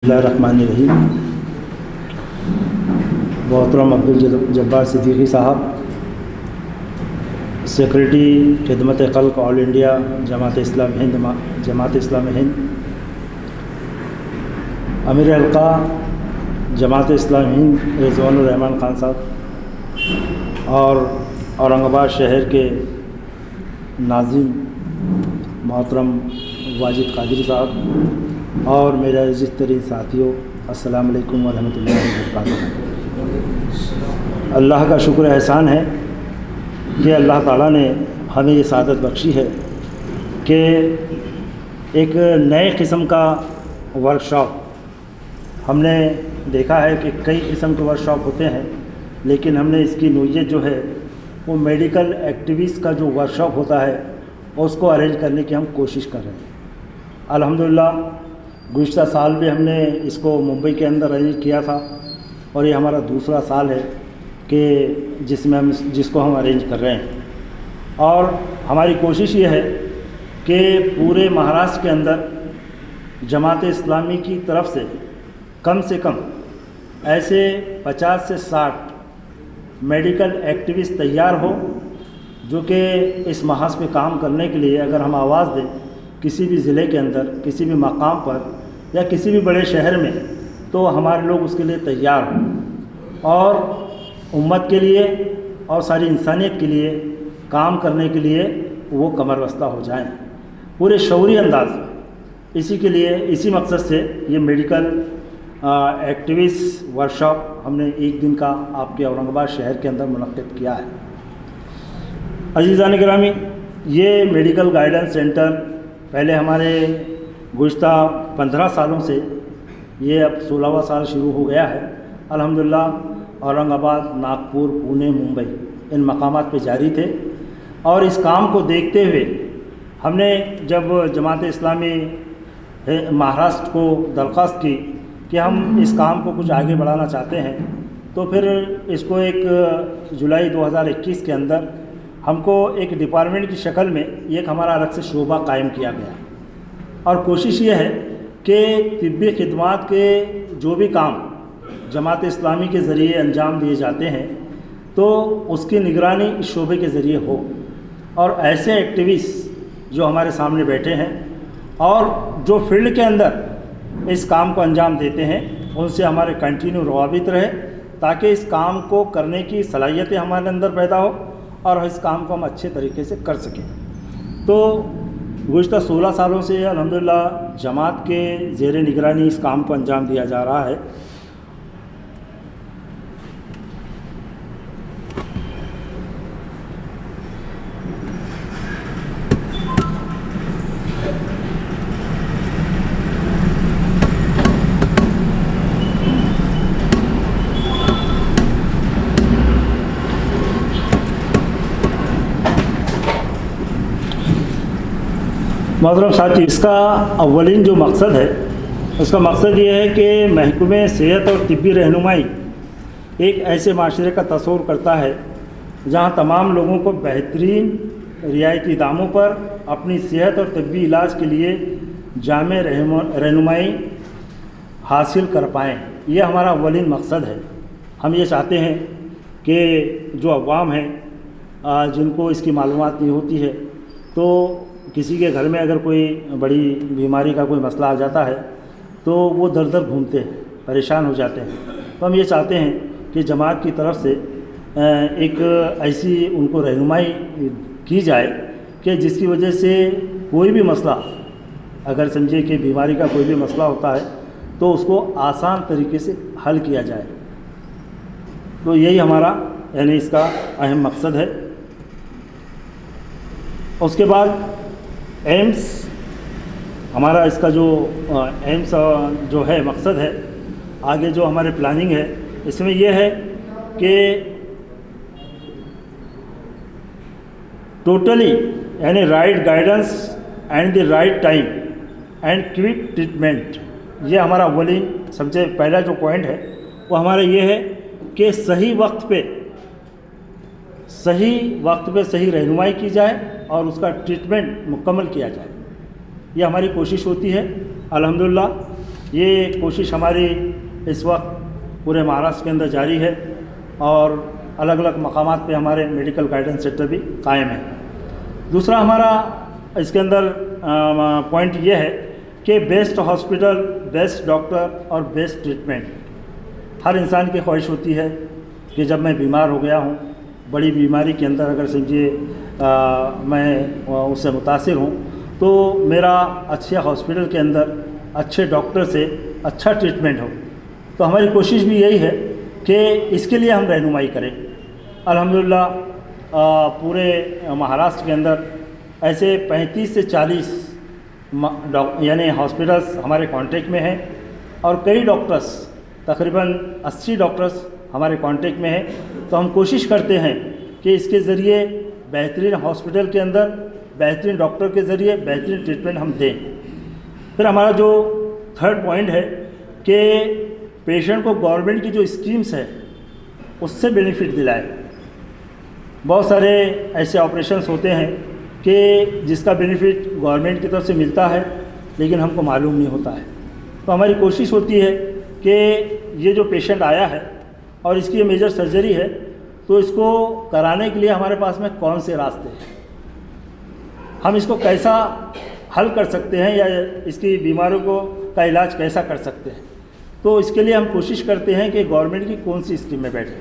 बिस्मिल्लाहिर्रहमानिर्रहीम। मोहतरम अब्दुल जब्बार सिद्दीकी साहब, सेक्रेटरी खिदमत खल्क ऑल इंडिया जमात इस्लामी हिंद, अमीर हल्का जमात इस्लामी हिंद रिजवानुर रहमान खान साहब और औरंगाबाद शहर के नाज़िम मोहतरम वाजिद कादरी साहब और मेरे अज़ीज़ तरीन साथियों, अस्सलाम वालेकुम व रहमतुल्लाहि व बरकातुहू। अल्लाह का शुक्र एहसान है कि अल्लाह ताला ने हमें ये सआदत बख्शी है कि एक नए किस्म का वर्कशॉप, हमने देखा है कि कई किस्म के वर्कशॉप होते हैं, लेकिन हमने इसकी नोयत जो है वो मेडिकल एक्टिविस्ट का जो वर्कशॉप होता है उसको अरेंज करने की हम कोशिश कर रहे हैं। अल्हम्दुलिल्लाह गुज़िश्ता साल भी हमने इसको मुंबई के अंदर अरेंज किया था और ये हमारा दूसरा साल है कि जिसको हम अरेंज कर रहे हैं। और हमारी कोशिश ये है कि पूरे महाराष्ट्र के अंदर जमात इस्लामी की तरफ से कम ऐसे 50 से 60 मेडिकल एक्टिविस्ट तैयार हो जो कि इस महाज पे काम करने के लिए अगर हम आवाज़ दें किसी भी ज़िले के अंदर, किसी भी मकाम पर या किसी भी बड़े शहर में, तो हमारे लोग उसके लिए तैयार हों और उम्मत के लिए और सारी इंसानियत के लिए काम करने के लिए वो कमरबस्ता हो जाएं पूरे शऊरी अंदाज में। इसी मकसद से ये मेडिकल एक्टिविस्ट वर्कशॉप हमने एक दिन का आपके औरंगाबाद शहर के अंदर मुनक्किद किया है। अज़ीज़ान गिरामी, ये मेडिकल गाइडेंस सेंटर पहले हमारे गुज़िश्ता 15 सालों से, ये अब 16वां साल शुरू हो गया है। अल्हम्दुलिल्लाह औरंगाबाद, नागपुर, पुणे, मुंबई इन मकामात पे जारी थे और इस काम को देखते हुए हमने जब जमात इस्लामी महाराष्ट्र को दरख्वास्त की कि हम इस काम को कुछ आगे बढ़ाना चाहते हैं, तो फिर इसको एक जुलाई 2021 के अंदर हमको एक डिपार्टमेंट की शक्ल में एक हमारा अलग से शोबा कायम किया गया और कोशिश ये है कि तिब्बी खिदमात के जो भी काम जमात इस्लामी के ज़रिए अंजाम दिए जाते हैं तो उसकी निगरानी इस शोबे के ज़रिए हो और ऐसे एक्टिविस्ट जो हमारे सामने बैठे हैं और जो फील्ड के अंदर इस काम को अंजाम देते हैं उनसे हमारे कंटिन्यू रवाबित रहे ताकि इस काम को करने की सलाहियतें हमारे अंदर पैदा हो और इस काम को हम अच्छे तरीके से कर सकें। तो गुज़िश्ता 16 सालों से अल्हम्दुलिल्लाह जमात के ज़ेरे निगरानी इस काम को अंजाम दिया जा रहा है। मोहतरम साथी, इसका अव्वलीन जो मकसद है, उसका मकसद ये है कि महकमे सेहत और तिब्बी रहनुमाई एक ऐसे माशरे का तस्वुर करता है जहाँ तमाम लोगों को बेहतरीन रियायती दामों पर अपनी सेहत और तिब्बी इलाज के लिए जामे रहनुमाई हासिल कर पाएँ। यह हमारा अव्वलीन मकसद है। हम ये चाहते हैं कि जो अवाम हैं जिनको इसकी मालूमात नहीं होती है, तो किसी के घर में अगर कोई बड़ी बीमारी का कोई मसला आ जाता है तो वो दर दर घूमते हैं, परेशान हो जाते हैं। तो हम ये चाहते हैं कि जमात की तरफ से एक ऐसी उनको रहनुमाई की जाए कि जिसकी वजह से कोई भी मसला, अगर समझे कि बीमारी का कोई भी मसला होता है तो उसको आसान तरीके से हल किया जाए। तो यही हमारा यानी इसका अहम मकसद है। उसके बाद एम्स, हमारा इसका जो एम्स जो है मकसद है, आगे जो हमारे प्लानिंग है इसमें यह है कि टोटली यानी right guidance and the right time and quick treatment, ये हमारा अव्वलीन सबसे पहला जो पॉइंट है वो हमारा ये है कि सही वक्त पे सही रहनुमाई की जाए और उसका ट्रीटमेंट मुकम्मल किया जाए। ये हमारी कोशिश होती है। अल्हम्दुलिल्लाह ये कोशिश हमारी इस वक्त पूरे महाराष्ट्र के अंदर जारी है और अलग अलग मकामात पे हमारे मेडिकल गाइडेंस सेंटर भी कायम है। दूसरा हमारा इसके अंदर पॉइंट ये है कि बेस्ट हॉस्पिटल, बेस्ट डॉक्टर और बेस्ट ट्रीटमेंट। हर इंसान की ख्वाहिश होती है कि जब मैं बीमार हो गया हूँ, बड़ी बीमारी के अंदर अगर समझिए मैं उससे मुतासिर हूँ, तो मेरा अच्छे हॉस्पिटल के अंदर अच्छे डॉक्टर से अच्छा ट्रीटमेंट हो। तो हमारी कोशिश भी यही है कि इसके लिए हम रहनुमाई करें। अल्हम्दुलिल्लाह पूरे महाराष्ट्र के अंदर ऐसे 35 से 40 यानी हॉस्पिटल्स हमारे कांटेक्ट में हैं और कई डॉक्टर्स, तकरीबन 80 डॉक्टर्स हमारे कांटेक्ट में हैं। तो हम कोशिश करते हैं कि इसके ज़रिए बेहतरीन हॉस्पिटल के अंदर बेहतरीन डॉक्टर के ज़रिए बेहतरीन ट्रीटमेंट हम दें। फिर हमारा जो थर्ड पॉइंट है कि पेशेंट को गवर्नमेंट की जो स्कीम्स है उससे बेनिफिट दिलाए। बहुत सारे ऐसे ऑपरेशंस होते हैं कि जिसका बेनिफिट गवर्नमेंट की तरफ से मिलता है लेकिन हमको मालूम नहीं होता है। तो हमारी कोशिश होती है कि ये जो पेशेंट आया है और इसकी ये मेजर सर्जरी है, तो इसको कराने के लिए हमारे पास में कौन से रास्ते हैं, हम इसको कैसा हल कर सकते हैं या इसकी बीमारियों को का इलाज कैसा कर सकते हैं। तो इसके लिए हम कोशिश करते हैं कि गवर्नमेंट की कौन सी स्कीम में बैठे।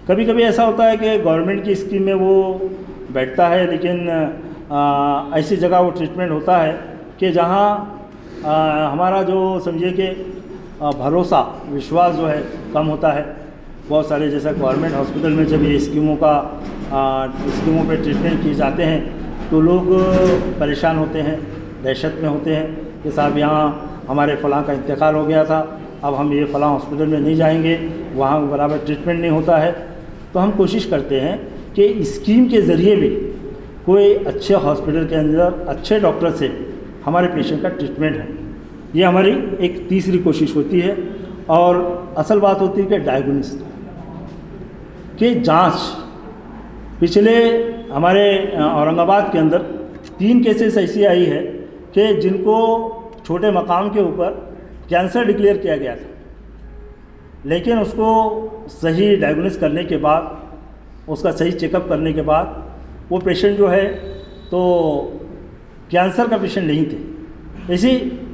कभी कभी ऐसा होता है कि गवर्नमेंट की स्कीम में वो बैठता है, लेकिन ऐसी जगह वो ट्रीटमेंट होता है कि जहाँ हमारा जो समझिए कि भरोसा, विश्वास जो है कम होता है। बहुत सारे जैसा गवर्नमेंट हॉस्पिटल में जब ये स्कीमों पे ट्रीटमेंट किए जाते हैं तो लोग परेशान होते हैं, दहशत में होते हैं कि साहब यहाँ हमारे फ़लाँ का इंतकाल हो गया था, अब हम ये फ़लाँ हॉस्पिटल में नहीं जाएंगे, वहाँ बराबर ट्रीटमेंट नहीं होता है। तो हम कोशिश करते हैं कि स्कीम के ज़रिए भी कोई अच्छे हॉस्पिटल के अंदर अच्छे डॉक्टर से हमारे पेशेंट का ट्रीटमेंट हो। ये हमारी एक तीसरी कोशिश होती है। और असल बात होती है कि डायग्नोसिस की जांच। पिछले हमारे औरंगाबाद के अंदर 3 केसेस ऐसी आई है कि जिनको छोटे मकाम के ऊपर कैंसर डिक्लेयर किया गया था, लेकिन उसको सही डायग्नोसिस करने के बाद, उसका सही चेकअप करने के बाद वो पेशेंट जो है तो कैंसर का पेशेंट नहीं थे। इसी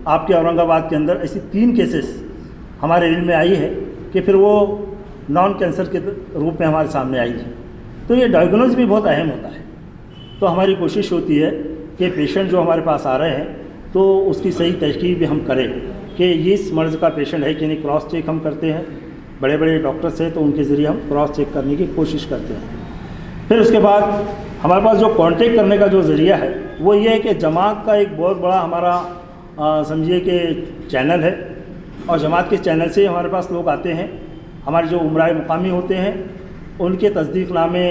आपके औरंगाबाद के अंदर ऐसी 3 केसेस हमारे इल्म में आई है कि फिर वो नॉन कैंसर के रूप में हमारे सामने आई है। तो ये डायग्नोसिस भी बहुत अहम होता है। तो हमारी कोशिश होती है कि पेशेंट जो हमारे पास आ रहे हैं तो उसकी सही तहकीक भी हम करें कि ये इस मर्ज़ का पेशेंट है कि नहीं। क्रॉस चेक हम करते हैं, बड़े बड़े डॉक्टर्स हैं तो उनके ज़रिए हम क्रॉस चेक करने की कोशिश करते हैं। फिर उसके बाद हमारे पास जो कांटेक्ट करने का जो ज़रिया है वो ये है कि जमात का एक बहुत बड़ा हमारा समझिए कि चैनल है, और जमात के चैनल से हमारे पास लोग आते हैं। हमारे जो उमराए मुकामी होते हैं उनके तस्दीकनामे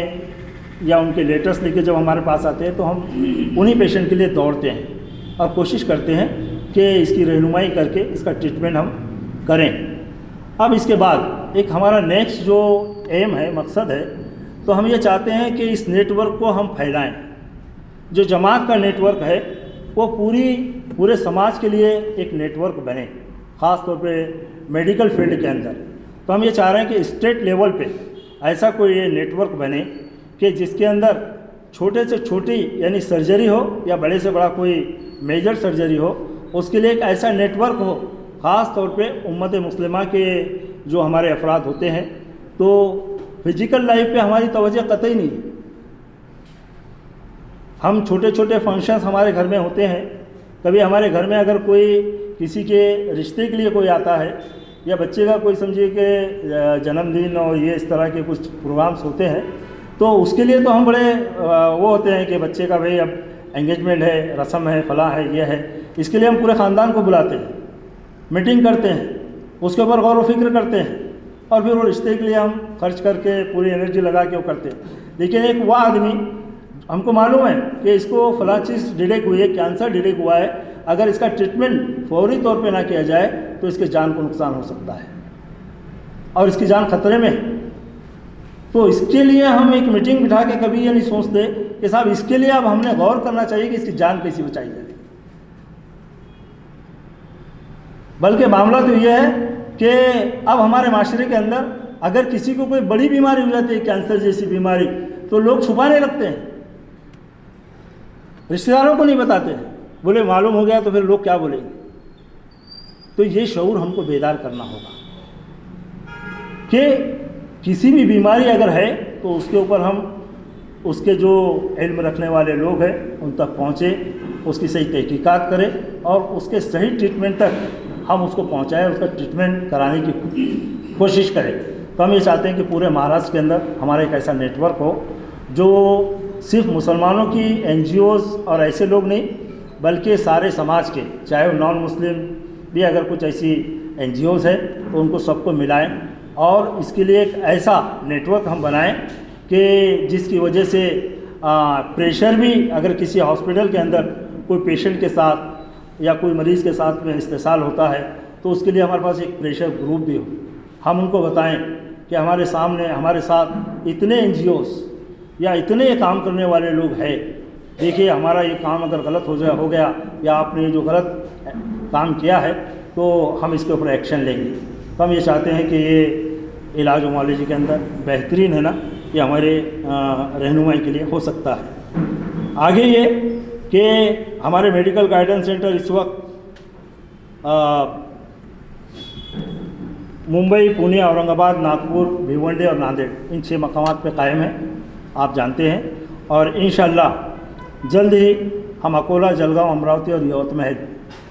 या उनके लेटर्स लेके जब हमारे पास आते हैं तो हम उन्हीं पेशेंट के लिए दौड़ते हैं और कोशिश करते हैं कि इसकी रहनुमाई करके इसका ट्रीटमेंट हम करें। अब इसके बाद एक हमारा नेक्स्ट जो एम है, मकसद है, तो हम ये चाहते हैं कि इस नेटवर्क को हम फैलाएं। जो जमात का नेटवर्क है वो पूरे समाज के लिए एक नेटवर्क बने, ख़ास तौर पे मेडिकल फील्ड के अंदर। तो हम ये चाह रहे हैं कि स्टेट लेवल पे ऐसा कोई ये नेटवर्क बने कि जिसके अंदर छोटे से छोटी यानी सर्जरी हो या बड़े से बड़ा कोई मेजर सर्जरी हो, उसके लिए एक ऐसा नेटवर्क हो। ख़ास तौर पे उम्मत मुस्लिमा के जो हमारे अफराद होते हैं तो फिजिकल लाइफ पे हमारी तवज्जो कतई नहीं है। हम छोटे छोटे फंक्शंस हमारे घर में होते हैं, कभी हमारे घर में अगर कोई किसी के रिश्ते के लिए कोई आता है या बच्चे का कोई समझिए कि जन्मदिन और ये इस तरह के कुछ प्रोग्राम्स होते हैं, तो उसके लिए तो हम बड़े वो होते हैं कि बच्चे का भाई अब एंगेजमेंट है, रस्म है, फलां है, ये है। इसके लिए हम पूरे ख़ानदान को बुलाते हैं, मीटिंग करते हैं, उसके ऊपर गौर व फिक्र करते हैं और फिर वो रिश्ते के लिए हम खर्च करके पूरी एनर्जी लगा के वो करते हैं। लेकिन एक वो आदमी, हमको मालूम है कि इसको फलां चीज़ डिटेक्ट हुई है, कैंसर डिटेक्ट हुआ है, अगर इसका ट्रीटमेंट फौरी तौर पे ना किया जाए तो इसके जान को नुकसान हो सकता है और इसकी जान खतरे में। तो इसके लिए हम एक मीटिंग बिठा के कभी ये नहीं सोचते कि साहब इसके लिए अब हमने गौर करना चाहिए कि इसकी जान कैसी बचाई जाए। بلکہ معاملہ تو یہ ہے کہ اب ہمارے معاشرے کے اندر اگر کسی کو کوئی بڑی بیماری ہو جاتی ہے، کینسر جیسی بیماری، تو لوگ چھپانے لگتے ہیں، رشتہ داروں کو نہیں بتاتے ہیں، بولے معلوم ہو گیا تو پھر لوگ کیا بولیں گے۔ تو یہ شعور ہم کو بیدار کرنا ہوگا کہ کسی بھی بیماری اگر ہے تو اس کے اوپر ہم اس کے جو علم رکھنے والے لوگ ہیں ان تک پہنچے، اس کی صحیح تحقیقات کرے اور اس کے صحیح ٹریٹمنٹ تک ہم اس کو پہنچائیں، اس کا ٹریٹمنٹ کرانے کی کوشش کریں۔ تو ہم یہ چاہتے ہیں کہ پورے مہاراشٹر کے اندر ہمارا ایک ایسا نیٹ ورک ہو جو صرف مسلمانوں کی NGOs اور ایسے لوگ نہیں بلکہ سارے سماج کے، چاہے وہ نان مسلم بھی اگر کچھ ایسی NGOs ہے تو ان کو سب کو ملائیں، اور اس کے لیے ایک ایسا نیٹ ورک ہم بنائیں کہ جس کی وجہ سے پریشر بھی اگر کسی ہاسپٹل کے اندر کوئی پیشنٹ کے ساتھ یا کوئی مریض کے ساتھ میں استحصال ہوتا ہے تو اس کے لیے ہمارے پاس ایک پریشر گروپ بھی ہو، ہم ان کو بتائیں کہ ہمارے سامنے ہمارے ساتھ اتنے NGOs یا اتنے کام کرنے والے لوگ ہیں، دیکھیے ہمارا یہ کام اگر غلط ہو گیا یا آپ نے جو غلط کام کیا ہے تو ہم اس کے اوپر ایکشن لیں گے۔ تو ہم یہ چاہتے ہیں کہ یہ علاج و معالجے کے اندر بہترین ہے نا، یہ ہمارے رہنمائی کے لیے ہو سکتا ہے۔ آگے یہ کہ ہمارے میڈیکل گائیڈنس سینٹر اس وقت ممبئی، پونے، اورنگ آباد، ناگپور، بھیونڈے اور ناندیڑ ان 6 مقامات پہ قائم ہیں، آپ جانتے ہیں، اور انشاءاللہ جلد ہی ہم اکولا، جلگاؤں، امراوتی اور یوت محل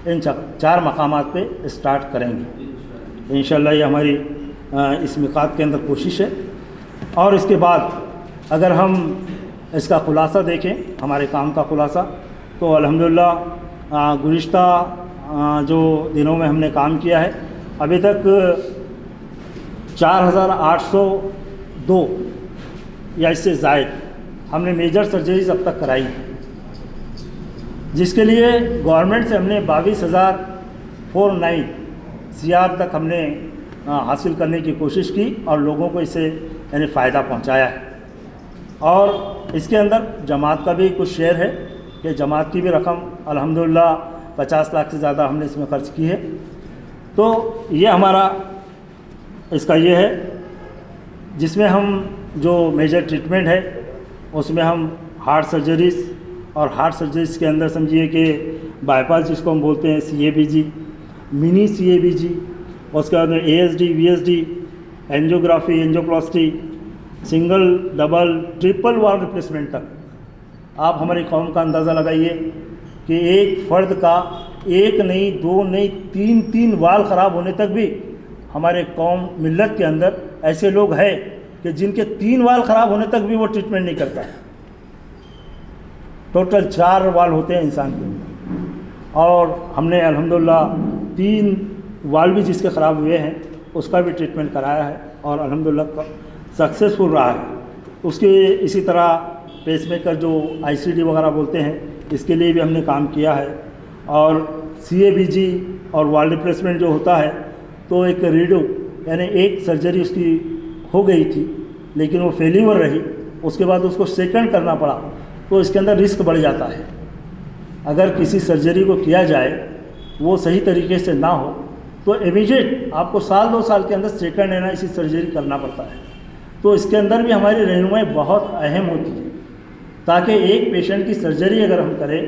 ان 4 مقامات پہ اسٹارٹ کریں گے انشاءاللہ۔ یہ ہماری اس میقات کے اندر کوشش ہے۔ اور اس کے بعد اگر ہم اس کا خلاصہ دیکھیں، ہمارے کام کا خلاصہ، تو الحمدللہ گزشتہ جو دنوں میں ہم نے کام کیا ہے، ابھی تک 4802 یا اس سے زائد ہم نے میجر سرجریز اب تک کرائی، جس کے لیے گورنمنٹ سے ہم نے 22,049 CR تک ہم نے حاصل کرنے کی کوشش کی اور لوگوں کو اس سے یعنی فائدہ پہنچایا ہے۔ اور اس کے اندر جماعت کا بھی کچھ شیئر ہے کہ جماعت کی بھی رقم الحمدللہ 50 لاکھ سے زیادہ ہم نے اس میں خرچ کی ہے۔ تو یہ ہمارا اس کا یہ ہے، جس میں ہم جو میجر ٹریٹمنٹ ہے اس میں ہم ہارٹ سرجریز، اور ہارٹ سرجریز کے اندر سمجھیے کہ بائی پاس جس کو ہم بولتے ہیں CABG، منی CABG، اس کے بعد میں ASD، VSD، angiography, angioplasty, single, double, triple valve replacement تک۔ آپ ہماری قوم کا اندازہ لگائیے کہ ایک فرد کا 1 نہیں 2 نہیں 3 وال خراب ہونے تک بھی ہمارے قوم ملت کے اندر ایسے لوگ ہیں کہ جن کے 3 وال خراب ہونے تک بھی وہ ٹریٹمنٹ نہیں کرتا ہے۔ ٹوٹل 4 وال ہوتے ہیں انسان کے اندر، اور ہم نے الحمدللہ 3 وال بھی جس کے خراب ہوئے ہیں اس کا بھی ٹریٹمنٹ کرایا ہے اور الحمدللہ سکسیسفل رہا ہے۔ اس کے اسی طرح پیس میکر جو ICD وغیرہ بولتے ہیں، اس کے لیے بھی ہم نے کام کیا ہے۔ اور CABG اور وال ریپلیسمنٹ جو ہوتا ہے تو ایک ریڈو یعنی ایک سرجری اس کی ہو گئی تھی لیکن وہ فیلیور رہی، اس کے بعد اس کو سیکنڈ کرنا پڑا، تو اس کے اندر رسک بڑھ جاتا ہے۔ اگر کسی سرجری کو کیا جائے وہ صحیح طریقے سے نہ ہو تو امیجیٹ آپ کو 1-2 سال کے اندر سیکنڈ ہے نا اسی سرجری کرنا پڑتا ہے۔ تو اس کے اندر بھی ہماری رہنمائی بہت اہم ہوتی ہے، تاکہ ایک پیشنٹ کی سرجری اگر ہم کریں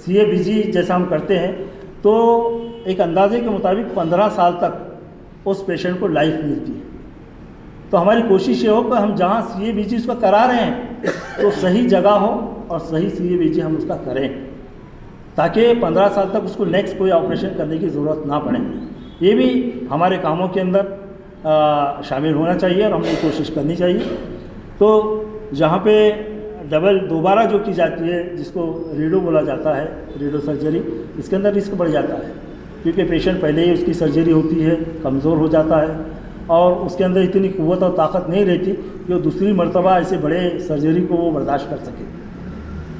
CABG جیسا ہم کرتے ہیں تو ایک اندازے کے مطابق 15 سال تک اس پیشنٹ کو لائف ملتی ہے۔ تو ہماری کوشش یہ ہو کہ ہم جہاں CABG اس کا کرا رہے ہیں تو صحیح جگہ ہو اور صحیح CABG ہم اس کا کریں، تاکہ 15 سال تک اس کو نیکسٹ کوئی آپریشن کرنے کی ضرورت نہ پڑے۔ یہ بھی ہمارے کاموں کے اندر شامل ہونا چاہیے اور ہم نے کوشش کرنی چاہیے۔ تو جہاں پہ ڈبل دوبارہ جو کی جاتی ہے جس کو ریڈو بولا جاتا ہے، ریڈو سرجری، اس کے اندر رسک بڑھ جاتا ہے کیونکہ پیشنٹ پہلے ہی اس کی سرجری ہوتی ہے، کمزور ہو جاتا ہے اور اس کے اندر اتنی قوت اور طاقت نہیں رہتی کہ وہ دوسری مرتبہ ایسے بڑے سرجری کو وہ برداشت کر سکے۔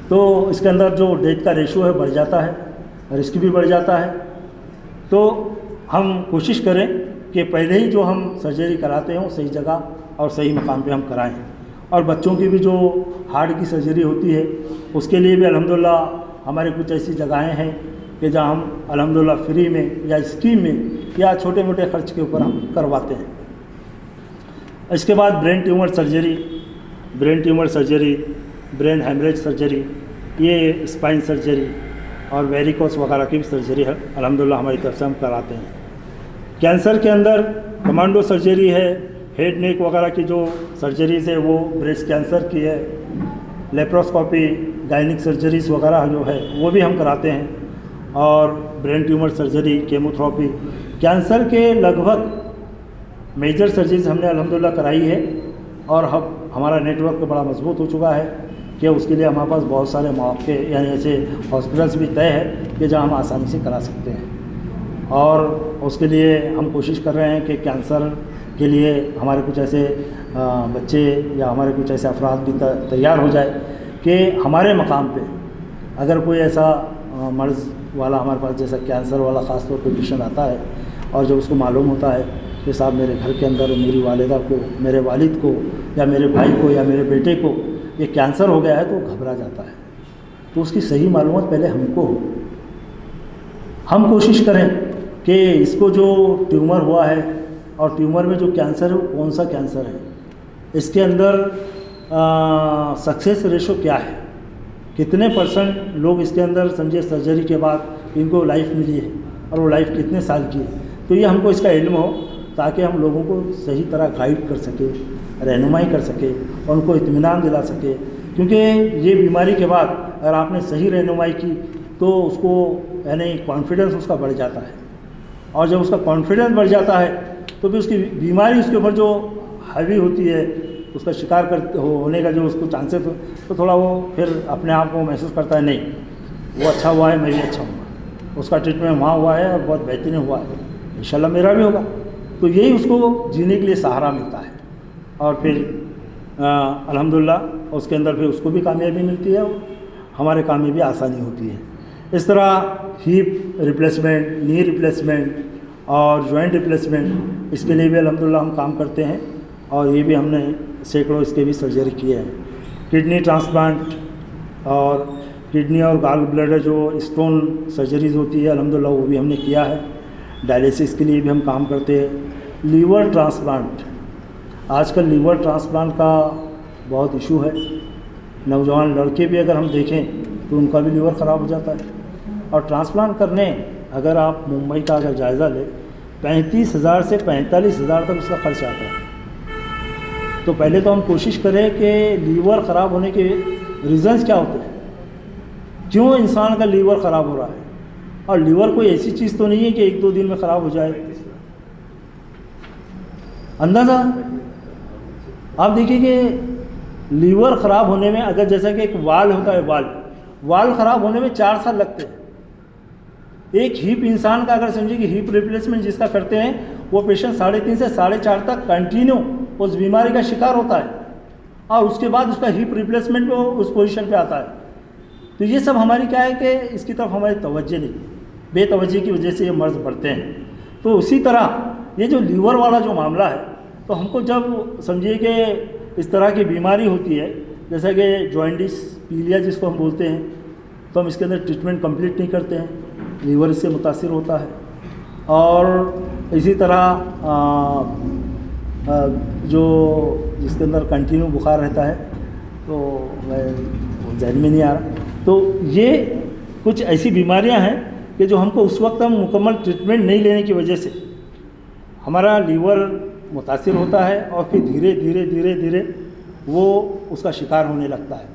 تو اس کے اندر جو ڈیتھ کا ریشو ہے بڑھ جاتا ہے، رسک بھی بڑھ جاتا ہے۔ تو ہم کوشش کریں کہ پہلے ہی جو ہم سرجری کراتے ہیں صحیح جگہ اور صحیح مقام پہ ہم کرائیں۔ اور بچوں کی بھی جو ہارٹ کی سرجری ہوتی ہے اس کے لیے بھی الحمدللہ ہمارے کچھ ایسی جگہیں ہیں کہ جہاں ہم الحمدللہ فری میں یا اسکیم میں یا چھوٹے موٹے خرچ کے اوپر ہم کرواتے ہیں۔ اس کے بعد brain tumour surgery, brain haemorrhage surgery, یہ اسپائن سرجری اور ویریکوس وغیرہ کی بھی سرجری ہے الحمدللہ ہماری طرف سے ہم کراتے ہیں۔ کینسر کے اندر کمانڈو سرجری ہے، ہیڈ نیک وغیرہ کی جو سرجریز ہے وہ بریسٹ کینسر کی ہے، لیپروسکوپی، گائنک سرجریز وغیرہ جو ہے وہ بھی ہم کراتے ہیں، اور brain tumour surgery, chemotherapy, cancer کے لگ بھگ میجر سرجریز ہم نے الحمدللہ کرائی ہے، اور اب ہمارا نیٹ ورک بڑا مضبوط ہو چکا ہے کہ اس کے لیے ہمارے پاس بہت سارے مواقع یعنی ایسے ہاسپٹلس بھی طے ہے کہ جہاں ہم آسانی سے کرا سکتے ہیں، اور اس کے لیے ہم کوشش کر رہے ہیں کہ کینسر کے لیے ہمارے کچھ ایسے بچے یا ہمارے کچھ ایسے افراد بھی تیار ہو جائے کہ ہمارے مقام پہ اگر کوئی ایسا مرض والا ہمارے پاس جیسا کینسر والا خاص طور پہ پیشنٹ آتا ہے، اور جب اس کو معلوم ہوتا ہے کہ صاحب میرے گھر کے اندر میری والدہ کو، میرے والد کو، یا میرے بھائی کو، یا میرے بیٹے کو یہ کینسر ہو گیا ہے، تو وہ گھبرا جاتا ہے، تو اس کی صحیح معلومات پہلے ہم کو ہو۔ ہم کوشش کریں کہ اس کو جو ٹیومر ہوا ہے اور ٹیومر میں جو کینسر ہے وہ کون سا کینسر ہے، اس کے اندر سکسیس ریشو کیا ہے، کتنے % لوگ اس کے اندر سمجھے سرجری کے بعد ان کو لائف ملی ہے، اور وہ لائف کتنے سال کی ہے، تو یہ ہم کو اس کا علم ہو تاکہ ہم لوگوں کو صحیح طرح گائیڈ کر سکے، رہنمائی کر سکے، اور ان کو اطمینان دلا سکے، کیونکہ یہ بیماری کے بعد اگر آپ نے صحیح رہنمائی کی تو اس کو یعنی کانفیڈنس اس کا بڑھ جاتا ہے، اور جب اس کا کانفیڈنس بڑھ جاتا ہے تو پھر اس کی بیماری اس کے اوپر جو حاوی ہوتی ہے، اس کا شکار ہونے کا جو اس کو چانسز تو تھوڑا وہ پھر اپنے آپ کو محسوس کرتا ہے نہیں وہ اچھا ہوا ہے، میں بھی اچھا ہوں گا، اس کا ٹریٹمنٹ وہاں ہوا ہے اور بہت بہترین ہوا ہے، انشاءاللہ میرا بھی ہوگا، تو یہی اس کو جینے کے لیے سہارا ملتا ہے، اور پھر الحمدللہ اس کے اندر پھر اس کو بھی کامیابی ملتی ہے اور ہمارے کام میں بھی آسانی ہوتی ہے۔ اس طرح ہیپ ریپلیسمنٹ، نی ریپلیسمنٹ اور جوائنٹ ریپلیسمنٹ، اس کے لیے بھی الحمدللہ ہم کام کرتے ہیں، اور یہ بھی ہم نے سینکڑوں اس کے بھی سرجری کیے ہیں۔ کڈنی ٹرانسپلانٹ اور کڈنی اور گال بلیڈر جو اسٹون سرجریز ہوتی ہے الحمدللہ وہ بھی ہم نے کیا ہے۔ ڈائلیسس کے لیے بھی ہم کام کرتے ہیں۔ لیور ٹرانسپلانٹ، آج کل لیور ٹرانسپلانٹ کا بہت ایشو ہے، نوجوان لڑکے بھی اگر ہم دیکھیں تو ان کا بھی لیور خراب ہو جاتا ہے، اور ٹرانسپلانٹ کرنے اگر آپ ممبئی کا اگر جائزہ لیں 35,000 سے 45,000 تک اس کا خرچ آتا ہے۔ تو پہلے تو ہم کوشش کریں کہ لیور خراب ہونے کے ریزنز کیا ہوتے ہیں، کیوں انسان کا لیور خراب ہو رہا ہے، اور لیور کوئی ایسی چیز تو نہیں ہے کہ 1-2 دن میں خراب ہو جائے۔ اندازہ آپ دیکھیے کہ لیور خراب ہونے میں اگر جیسا کہ ایک وال ہوتا ہے، وال خراب ہونے میں 4 سال لگتے ہیں۔ ایک ہیپ انسان کا اگر سمجھے کہ ہیپ ریپلیسمنٹ جس کا کرتے ہیں وہ پیشنٹ 3.5 سے 4.5 تک کنٹینیو اس بیماری کا شکار ہوتا ہے، اور اس کے بعد اس کا ہیپ ریپلیسمنٹ پہ اس پوزیشن پہ آتا ہے۔ تو یہ سب ہماری کیا ہے کہ اس کی طرف ہماری توجہ نہیں، بے توجہ کی وجہ سے یہ مرض بڑھتے ہیں۔ تو اسی طرح یہ جو لیور والا جو معاملہ ہے، تو ہم کو جب سمجھیے کہ اس طرح کی بیماری ہوتی ہے جیسا کہ جوائنٹس پیلیا جس کو ہم بولتے ہیں، تو ہم اس کے اندر ٹریٹمنٹ کمپلیٹ نہیں کرتے ہیں، لیور اس سے متاثر ہوتا ہے۔ اور اسی طرح جو جس کے اندر کنٹینیو بخار رہتا ہے، تو ذہن میں نہیں آ رہا، تو یہ کچھ ایسی بیماریاں ہیں کہ جو ہم کو اس وقت ہم مکمل ٹریٹمنٹ نہیں لینے کی وجہ سے ہمارا لیور متاثر ہوتا ہے، اور پھر دھیرے دھیرے دھیرے دھیرے وہ اس کا شکار ہونے لگتا ہے۔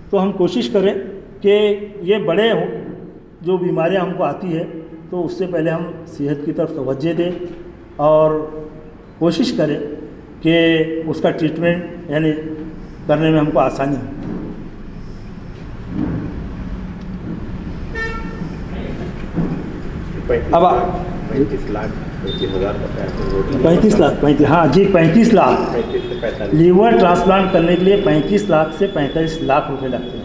تو ہم کوشش کریں کہ یہ بڑے جو بیماریاں ہم کو آتی ہے تو اس سے پہلے ہم صحت کی طرف توجہ دیں، اور کوشش کریں کہ اس کا ٹریٹمنٹ یعنی کرنے میں ہم کو آسانی ہو۔ اب 35 لاکھ 35 لاکھ ہاں جی 35 لاکھ لیور ٹرانسپلانٹ کرنے کے لیے 35 لاکھ سے 45 لاکھ روپے لگتے ہیں،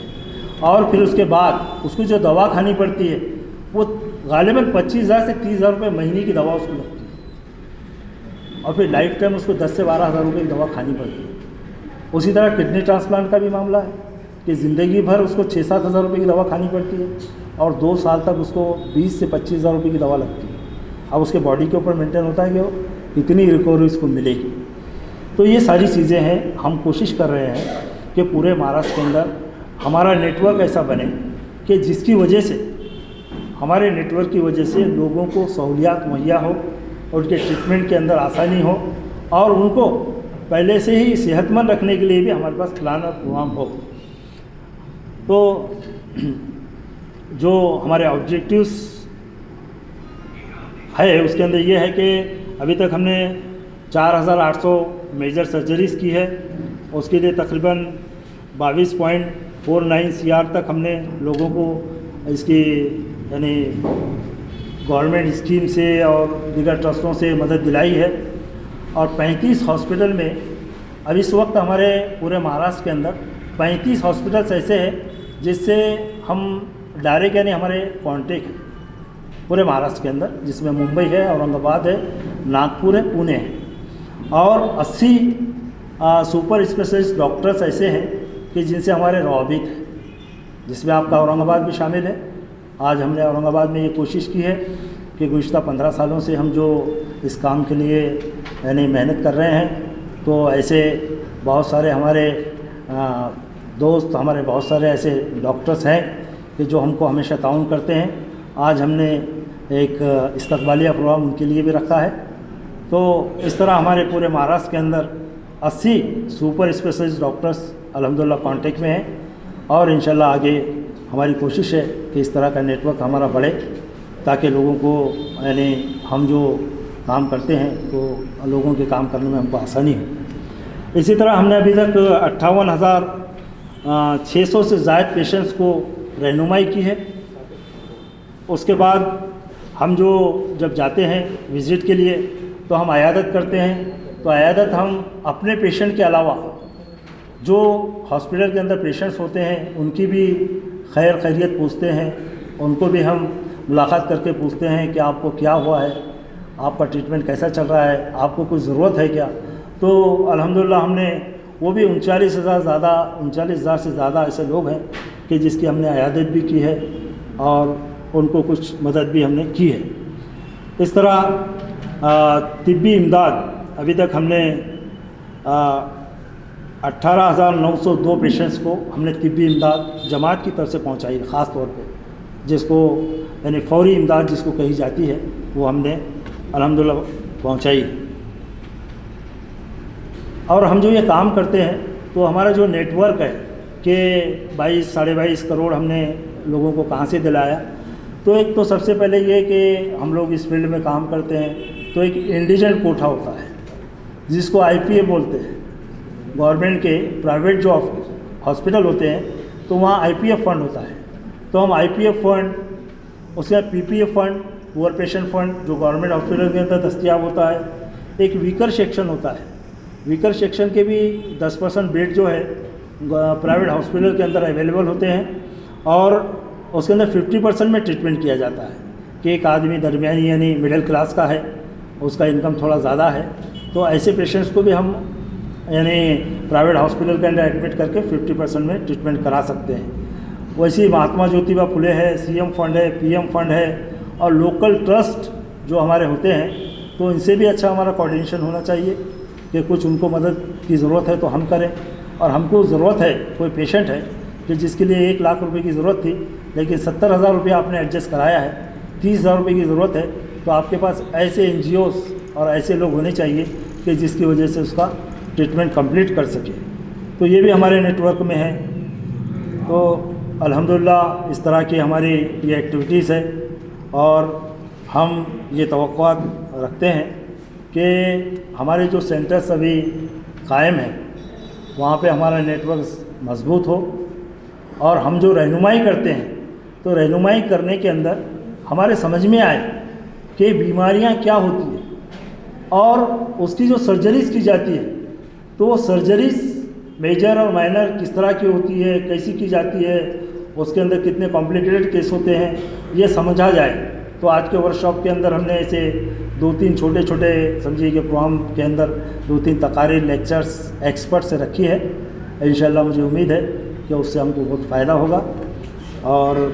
اور پھر اس کے بعد اس کو جو دوا کھانی پڑتی ہے وہ غالباً 25,000 سے 30,000 روپے مہینے کی دوا اس کو لگتی ہے، اور پھر لائف ٹائم اس کو 10 سے 12,000 روپے کی دوا کھانی پڑتی ہے۔ اسی طرح کڈنی ٹرانسپلانٹ کا بھی معاملہ ہے کہ زندگی بھر اس کو 6-7 ہزار روپے کی دوا کھانی پڑتی ہے، اور 2 साल तक उसको 20 से 25,000 रुपये की दवा लगती है। अब उसके बॉडी के ऊपर मेंटेन होता है कि वो कितनी रिकवरी उसको मिलेगी। तो ये सारी चीज़ें हैं, हम कोशिश कर रहे हैं कि पूरे महाराष्ट्र के अंदर हमारा नेटवर्क ऐसा बने कि जिसकी वजह से, हमारे नेटवर्क की वजह से लोगों को सहूलियात मुहैया हो, उनके ट्रीटमेंट के अंदर आसानी हो और उनको पहले से ही सेहतमंद रखने के लिए भी हमारे पास प्लान और प्रोग्राम हो। तो जो हमारे ऑब्जेक्टिव्स है उसके अंदर ये है कि अभी तक हमने 4,800 मेजर सर्जरीज़ की है। उसके लिए तकरीबन 22.49 CR तक हमने लोगों को इसकी यानी गवर्नमेंट स्कीम से और दीगर ट्रस्टों से मदद दिलाई है। और 35 हॉस्पिटल में अब इस वक्त हमारे पूरे महाराष्ट्र के अंदर 35 हॉस्पिटल्स ऐसे हैं जिससे हम डायरेक्ट यानी हमारे कॉन्टेक्ट है पूरे महाराष्ट्र के अंदर, जिसमें मुंबई है, औरंगाबाद है, नागपुर है, पुणे है। और 80 सुपर स्पेशलिस्ट डॉक्टर्स ऐसे हैं कि जिनसे हमारे रवाबित है, जिसमें आपका औरंगाबाद भी शामिल है। आज हमने औरंगाबाद में ये कोशिश की है कि गुज़िश्ता 15 सालों से हम जो इस काम के लिए यानी मेहनत कर रहे हैं, तो ऐसे बहुत सारे हमारे दोस्त, हमारे बहुत सारे ऐसे डॉक्टर्स हैं कि जो हमको हमेशा ताउन करते हैं। आज हमने एक इस्तकबालिया प्रोग्राम उनके लिए भी रखा है। तो इस तरह हमारे पूरे महाराष्ट्र के अंदर 80 सुपर स्पेशलिस्ट डॉक्टर्स अल्हम्दुलिल्लाह कांटेक्ट में हैं और इंशाल्लाह आगे हमारी कोशिश है कि इस तरह का नेटवर्क हमारा बढ़े ताकि लोगों को यानी हम जो काम करते हैं तो लोगों के काम करने में हमको आसानी हो। इसी तरह हमने अभी तक 58,600 से ज़ायद पेशेंट्स को रहनुमाई की है। उसके बाद हम जो जब जाते हैं विज़िट के लिए तो हम अयादत करते हैं। तो अयादत हम अपने पेशेंट के अलावा जो हॉस्पिटल के अंदर पेशेंट्स होते हैं उनकी भी खैर खैरियत पूछते हैं, उनको भी हम मुलाकात करके पूछते हैं कि आपको क्या हुआ है, आपका ट्रीटमेंट कैसा चल रहा है, आपको कुछ ज़रूरत है क्या। तो अल्हम्दुलिल्लाह हमने वो भी 39,000 से ज़्यादा ऐसे लोग हैं कि जिसकी हमने अयादत भी की है और उनको कुछ मदद भी हमने की है। इस तरह तिब्बी इमदाद अभी तक हमने 18,902 पेशेंट्स को हमने तिब्बी इमदाद जमात की तरफ से पहुंचाई है, ख़ास तौर पे जिसको यानी फौरी इमदाद जिसको कही जाती है वो हमने अल्हम्दुलिल्लाह पहुंचाई। और हम जो ये काम करते हैं तो हमारा जो नेटवर्क है कि 22 साढ़े 22 करोड़ हमने लोगों को कहाँ से दिलाया। तो एक तो सबसे पहले ये कि हम लोग इस फील्ड में काम करते हैं तो एक इंडिजेंट कोठा होता है जिसको IPA बोलते हैं। गवर्नमेंट के प्राइवेट जो हॉस्पिटल होते हैं तो वहाँ IPF फंड होता है। तो हम IPF फंड, उसके बाद PPF fund, poor patient fund जो गवर्नमेंट हॉस्पिटल के अंदर दस्तियाब होता है। एक वीकर सेक्शन होता है, वीकर सेक्शन के भी 10% बेड जो है प्राइवेट हॉस्पिटल के अंदर अवेलेबल होते हैं और उसके अंदर 50% में ट्रीटमेंट किया जाता है कि एक आदमी दरमियानी यानी मिडिल क्लास का है, उसका इनकम थोड़ा ज़्यादा है, तो ऐसे पेशेंट्स को भी हम यानी प्राइवेट हॉस्पिटल के अंदर एडमिट करके 50% में ट्रीटमेंट करा सकते हैं। वैसे ही महात्मा ज्योतिबा फुले है, CM फंड है, PM फंड है और लोकल ट्रस्ट जो हमारे होते हैं तो इनसे भी अच्छा हमारा कोऑर्डिनेशन होना चाहिए कि कुछ उनको मदद की ज़रूरत है तो हम करें। और हमको ज़रूरत है, कोई पेशेंट है कि जिसके लिए 1 लाख रुपए की ज़रूरत थी लेकिन 70,000 रुपया आपने एडजस्ट कराया है, 30,000 रुपये की ज़रूरत है, तो आपके पास ऐसे NGOs और ऐसे लोग होने चाहिए कि जिसकी वजह से उसका ट्रीटमेंट कंप्लीट कर सके। तो ये भी हमारे नेटवर्क में है। तो अल्हम्दुलिल्लाह इस तरह की हमारी ये एक्टिविटीज़ है और हम ये तवक्कुआत रखते हैं कि हमारे जो सेंटर्स अभी कायम हैं वहाँ पे हमारा नेटवर्क मजबूत हो और हम जो रहनुमाई करते हैं तो रहनुमाई करने के अंदर हमारे समझ में आए कि बीमारियाँ क्या होती हैं और उसकी जो सर्जरीज़ की जाती है तो वो सर्जरीज़ मेजर और माइनर किस तरह की होती है, कैसी की जाती है, उसके अंदर कितने कॉम्प्लिकेटेड केस होते हैं, ये समझा जाए। तो आज के वर्कशॉप के अंदर हमने ऐसे 2-3 छोटे समझिए कि प्रोग्राम के अंदर 2-3 तकारीर लेक्चर्स एक्सपर्ट से रखी है। इंशाल्लाह मुझे उम्मीद है कि उससे हमको बहुत फ़ायदा होगा। और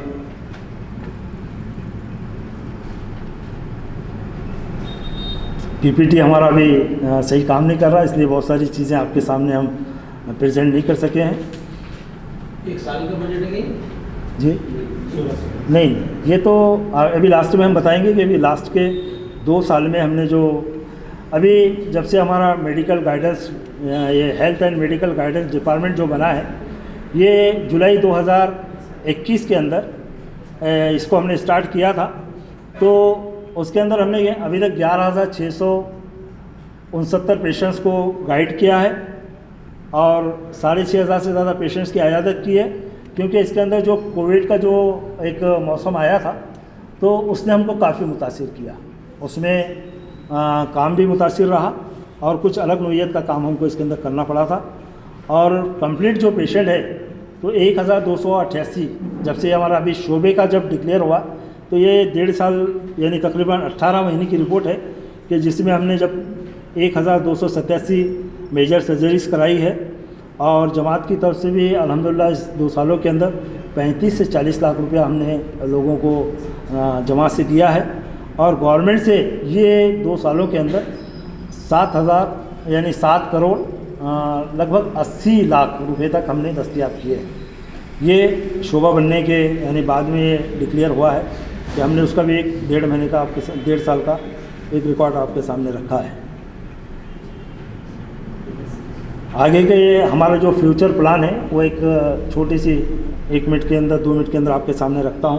PPT ہمارا ابھی صحیح کام نہیں کر رہا، اس لیے بہت ساری چیزیں آپ کے سامنے ہم پریزنٹ نہیں کر سکے ہیں. ایک سال کا بجٹ ہے جی نہیں، یہ تو ابھی لاسٹ میں ہم بتائیں گے کہ ابھی لاسٹ کے 2 سال میں ہم نے جو ابھی جب سے ہمارا میڈیکل گائیڈنس، یہ health and medical guidance department جو بنا ہے، یہ جولائی 2021 کے اندر اس کو ہم نے اسٹارٹ کیا تھا. تو اس کے اندر ہم نے ابھی تک 11,669 پیشنٹس کو گائیڈ کیا ہے اور 6,500 سے زیادہ پیشنٹس کی عیادت کی ہے. کیونکہ اس کے اندر جو کووڈ کا جو ایک موسم آیا تھا تو اس نے ہم کو کافی متاثر کیا، اس میں کام بھی متاثر رہا اور کچھ الگ نوعیت کا کام ہم کو اس کے اندر کرنا پڑا تھا. اور کمپلیٹ جو پیشنٹ ہے تو 1,288، جب سے ہمارا ابھی شعبے کا جب ڈکلیئر ہوا تو یہ 1.5 سال یعنی تقریباً 18 مہینے کی رپورٹ ہے کہ جس میں ہم نے جب 1,287 میجر سرجریز کرائی ہے. اور جماعت کی طرف سے بھی الحمدللہ اس 2 سالوں کے اندر 35 سے 40 لاکھ روپیہ ہم نے لوگوں کو جماعت سے دیا ہے. اور گورنمنٹ سے یہ 2 سالوں کے اندر 7,000 یعنی 7 کروڑ لگ بھگ 80 لاکھ روپے تک ہم نے دستیاب کیے. یہ شعبہ بننے کے یعنی بعد میں یہ ڈکلیئر ہوا ہے کہ ہم نے اس کا بھی ایک 1.5 مہینے کا 1.5 سال کا ایک ریکارڈ آپ کے سامنے رکھا ہے. آگے کے ہمارا جو فیوچر پلان ہے وہ ایک چھوٹی سی 1 منٹ کے اندر 2 منٹ کے اندر آپ کے سامنے رکھتا ہوں.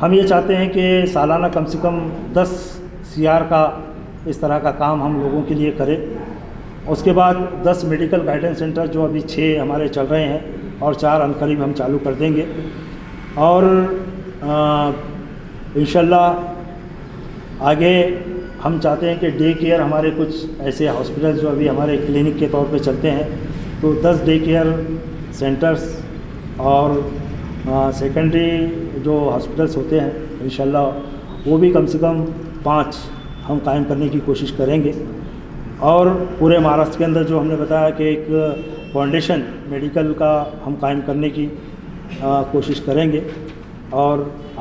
ہم یہ چاہتے ہیں کہ سالانہ کم سے کم 10 CR کا اس طرح کا کام ہم لوگوں کے لیے کریں. اس کے بعد 10 میڈیکل گائیڈنس سینٹر جو ابھی 6 ہمارے چل رہے ہیں اور 4 عنقریب ہم چالو کر دیں گے. اور انشاءاللہ آگے ہم چاہتے ہیں کہ ڈے کیئر ہمارے کچھ ایسے ہاسپٹل جو ابھی ہمارے کلینک کے طور پہ چلتے ہیں تو 10 ڈے کیئر سینٹرز اور سیکنڈری جو ہاسپٹلس ہوتے ہیں انشاءاللہ وہ بھی کم سے کم 5 ہم قائم کرنے کی کوشش کریں گے. اور پورے مہاراشٹر کے اندر جو ہم نے بتایا کہ ایک فاؤنڈیشن میڈیکل کا ہم قائم کرنے کی کوشش کریں گے. اور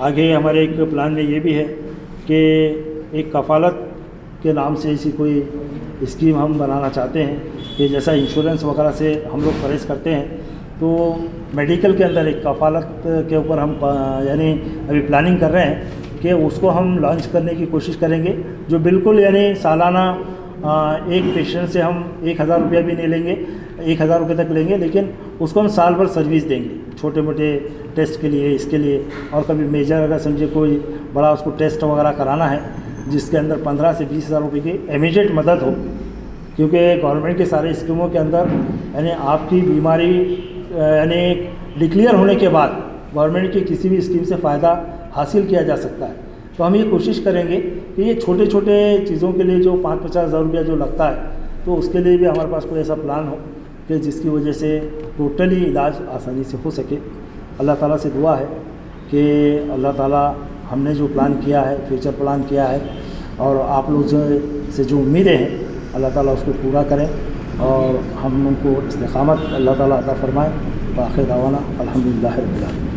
آگے ہمارے ایک پلان میں یہ بھی ہے کہ ایک کفالت کے نام سے ایسی کوئی اسکیم ہم بنانا چاہتے ہیں کہ جیسا انشورنس وغیرہ سے ہم لوگ پرہیز کرتے ہیں تو میڈیکل کے اندر ایک کفالت کے اوپر ہم یعنی ابھی پلاننگ کر رہے ہیں کہ اس کو ہم لانچ کرنے کی کوشش کریں گے، جو بالکل یعنی سالانہ ایک پیشنٹ سے ہم 1,000 روپیہ بھی نہیں لیں گے، 1,000 روپے تک لیں گے، لیکن اس کو ہم سال بھر سروس دیں گے چھوٹے موٹے ٹیسٹ کے لیے، اس کے لیے. اور کبھی میجر اگر سمجھے کوئی بڑا اس کو ٹیسٹ وغیرہ کرانا ہے جس کے اندر 15 سے 20,000 روپے کی امیجیٹ مدد ہو. کیونکہ گورنمنٹ کے سارے اسکیموں کے اندر یعنی آپ کی بیماری یعنی ڈکلیئر ہونے کے بعد گورنمنٹ کی کسی بھی اسکیم سے فائدہ حاصل کیا جا سکتا ہے. تو ہم یہ کوشش کریں گے کہ یہ چھوٹے چھوٹے چیزوں کے لیے جو 5-50 ہزار روپیہ جو لگتا ہے تو اس کے لیے بھی ہمارے پاس کوئی ایسا پلان ہو کہ جس کی وجہ سے ٹوٹلی علاج آسانی سے ہو سکے. اللہ تعالیٰ سے دعا ہے کہ اللہ تعالیٰ ہم نے جو پلان کیا ہے، فیوچر پلان کیا ہے، اور آپ لوگ سے جو امیدیں ہیں اللہ تعالیٰ اس کو پورا کریں اور ہم ان کو استقامت اللہ تعالیٰ عطا فرمائے. باخر دعوانا الحمدللہ رب العالمین.